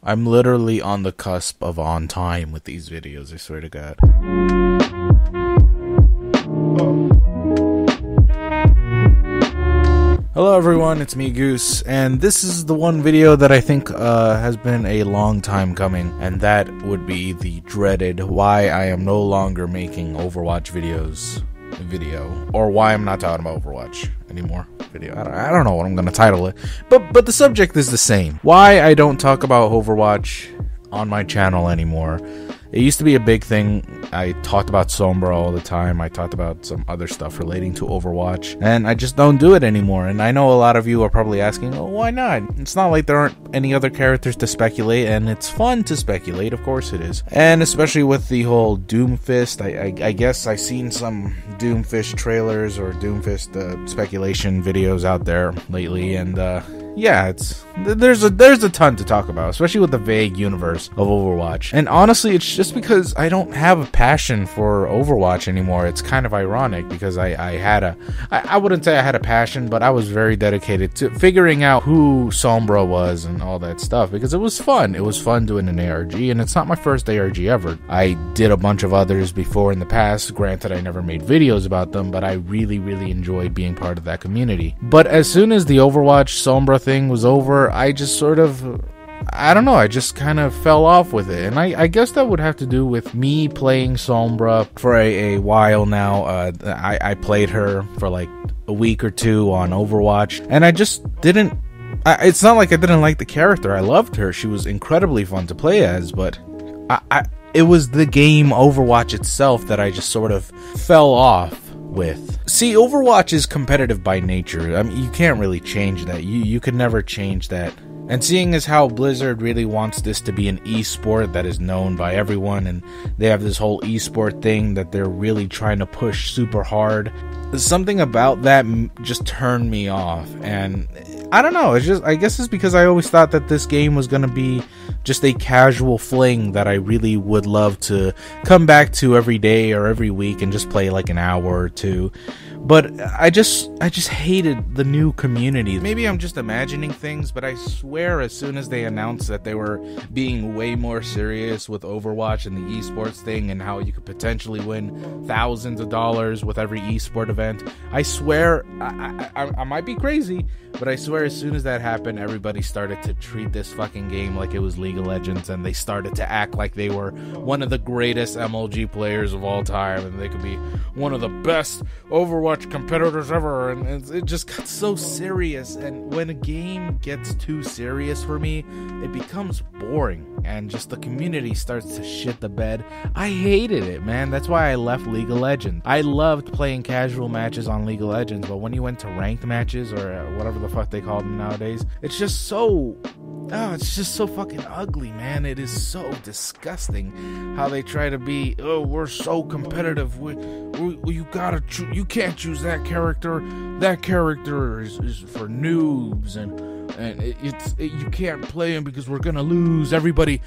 I'm literally on the cusp of on time with these videos, I swear to God. Hello everyone, it's me Goose, and this is the one video that I think has been a long time coming, and that would be the dreaded why I am no longer making Overwatch video, or why I'm not talking about Overwatch anymore video. I don't know what I'm gonna title it, but the subject is the same. Why I don't talk about Overwatch on my channel anymore. It used to be a big thing. I talked about Sombra all the time. I talked about some other stuff relating to Overwatch, and I just don't do it anymore. And I know a lot of you are probably asking, oh, why not? It's not like there aren't any other characters to speculate, and it's fun to speculate, of course it is. And especially with the whole Doomfist, I guess I've seen some Doomfist trailers or Doomfist speculation videos out there lately, and yeah, there's a ton to talk about, especially with the vague universe of Overwatch. And honestly, it's just because I don't have a passion for Overwatch anymore. It's kind of ironic because I wouldn't say I had a passion, but I was very dedicated to figuring out who Sombra was and all that stuff because it was fun. It was fun doing an ARG, and it's not my first ARG ever. I did a bunch of others before in the past. Granted, I never made videos about them, but I really enjoyed being part of that community. But as soon as the Overwatch Sombra thing was over, I just sort of, I don't know, I just kind of fell off with it. And I guess that would have to do with me playing Sombra for a while now. I played her for like a week or two on Overwatch, and I just didn't, it's not like I didn't like the character. I loved her. She was incredibly fun to play as, but it was the game Overwatch itself that I just sort of fell off with. See, Overwatch is competitive by nature. I mean, you can't really change that. You could never change that. And seeing as how Blizzard really wants this to be an esport that is known by everyone, and they have this whole esport thing that they're really trying to push super hard, something about that just turned me off. And I don't know, I guess it's because I always thought that this game was going to be just a casual fling that I really would love to come back to every day or every week and just play like an hour or two. But I just hated the new community. Maybe I'm just imagining things, but I swear as soon as they announced that they were being way more serious with Overwatch and the esports thing and how you could potentially win thousands of dollars with every esport event, I swear, I might be crazy, but I swear as soon as that happened, everybody started to treat this fucking game like it was League of Legends, and they started to act like they were one of the greatest MLG players of all time, and they could be one of the best Overwatch competitors ever, and it just got so serious. And when a game gets too serious for me, it becomes boring, and just the community starts to shit the bed. I hated it, man. That's why I left League of Legends. I loved playing casual matches on League of Legends, but when you went to ranked matches, or whatever the fuck they call them nowadays, it's just so fucking ugly, man. It is so disgusting how they try to be, oh, we're so competitive, you can't choose that character. That character is for noobs, and you can't play him because we're gonna lose. Everybody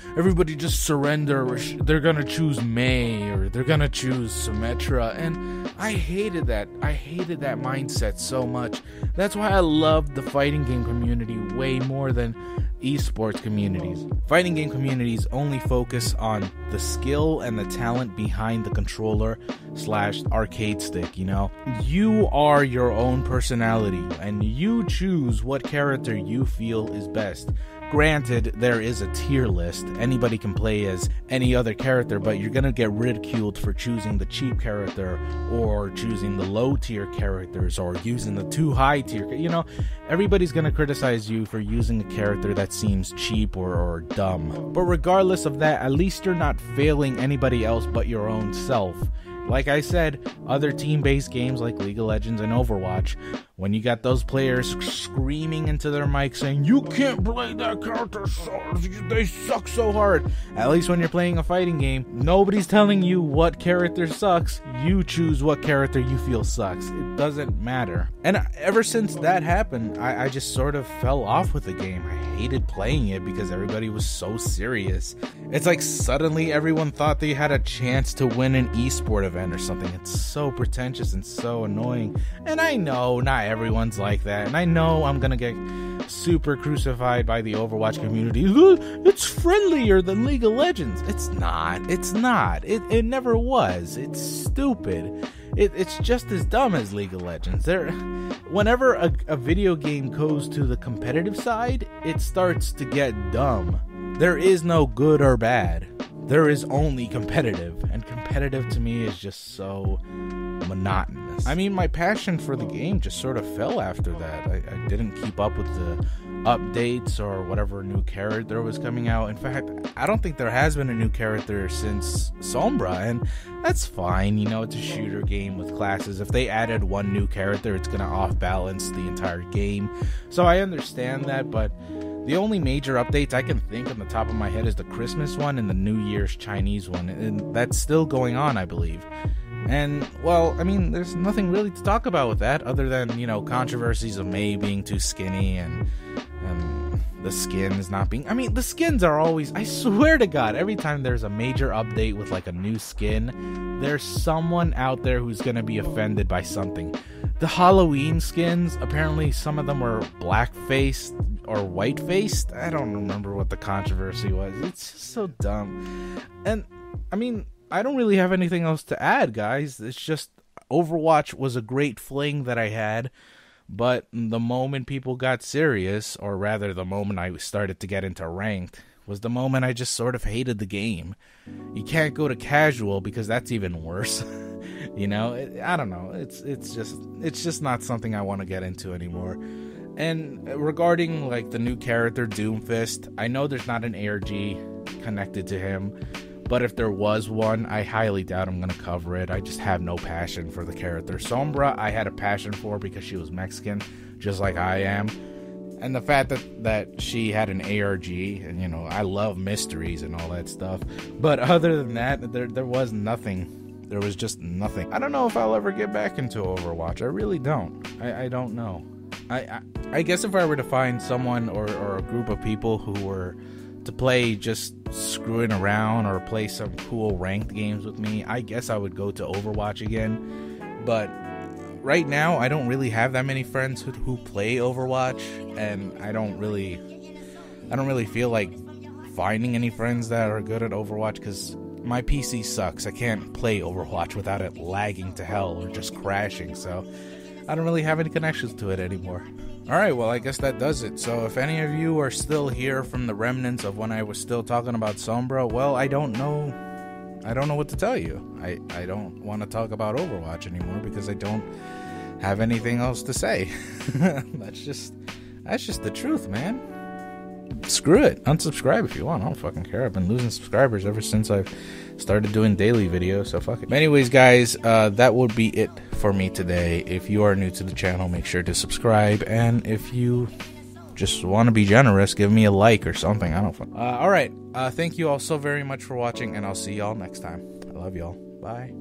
just surrender. They're gonna choose Mei, or they're gonna choose Symmetra, and I hated that. I hated that mindset so much. That's why I loved the fighting game community way more than esports communities. Fighting game communities only focus on the skill and the talent behind the controller / arcade stick, you know? You are your own personality, and you choose what character you feel is best. Granted, there is a tier list. Anybody can play as any other character, but you're gonna get ridiculed for choosing the cheap character, or choosing the low tier characters, or using the too high tier. You know, everybody's gonna criticize you for using a character that seems cheap or dumb. But regardless of that, at least you're not failing anybody else but your own self. Like I said, other team-based games like League of Legends and Overwatch, when you got those players screaming into their mic saying, you can't play that character, they suck so hard. At least when you're playing a fighting game, nobody's telling you what character sucks. You choose what character you feel sucks. It doesn't matter. And ever since that happened, I just sort of fell off with the game. I hated playing it because everybody was so serious. It's like suddenly everyone thought they had a chance to win an esport event or something. It's so pretentious and so annoying. And I know not everyone's like that, and I know I'm gonna get super crucified by the Overwatch community. Look, it's friendlier than League of Legends. It's not. It's not. It never was. It's stupid. It's just as dumb as League of Legends. Whenever a video game goes to the competitive side, it starts to get dumb. There is no good or bad. There is only competitive, and competitive to me is just so monotonous. I mean, my passion for the game just sort of fell after that. I didn't keep up with the updates or whatever new character was coming out. In fact, I don't think there has been a new character since Sombra, and that's fine. You know, it's a shooter game with classes. If they added one new character, it's gonna off-balance the entire game. So I understand that, but the only major updates I can think on the top of my head is the Christmas one and the New Year's Chinese one, and that's still going on, I believe. And, well, I mean, there's nothing really to talk about with that other than, you know, controversies of Mei being too skinny and the skins not being... I mean, the skins are always... I swear to God, every time there's a major update with, like, a new skin, there's someone out there who's gonna be offended by something. The Halloween skins, apparently some of them were black-faced or white-faced. I don't remember what the controversy was. It's just so dumb. And, I mean, I don't really have anything else to add, guys. It's just Overwatch was a great fling that I had, but the moment people got serious, or rather the moment I started to get into ranked, was the moment I just sort of hated the game. You can't go to casual because that's even worse. You know, I don't know. It's just not something I want to get into anymore. And regarding like the new character Doomfist, I know there's not an ARG connected to him, but if there was one, I highly doubt I'm going to cover it. I just have no passion for the character. Sombra, I had a passion for because she was Mexican, just like I am. And the fact that she had an ARG, and, you know, I love mysteries and all that stuff. But other than that, there was nothing. There was just nothing. I don't know if I'll ever get back into Overwatch. I really don't. I don't know. I guess if I were to find someone or a group of people who were to play just screwing around or play some cool ranked games with me, I guess I would go to Overwatch again. But right now, I don't really have that many friends who play Overwatch, and I don't really feel like finding any friends that are good at Overwatch because my PC sucks. I can't play Overwatch without it lagging to hell or just crashing, so I don't really have any connections to it anymore. Alright, well, I guess that does it. So if any of you are still here from the remnants of when I was still talking about Sombra, well, I don't know what to tell you. I don't want to talk about Overwatch anymore because I don't have anything else to say. That's just the truth, man. Screw it. Unsubscribe if you want. I don't fucking care. I've been losing subscribers ever since I've started doing daily videos, so fuck it. But anyways, guys, that would be it for me today. If you are new to the channel, make sure to subscribe, and if you just want to be generous, give me a like or something. I don't fuck. Alright, thank you all so very much for watching, and I'll see y'all next time. I love y'all. Bye.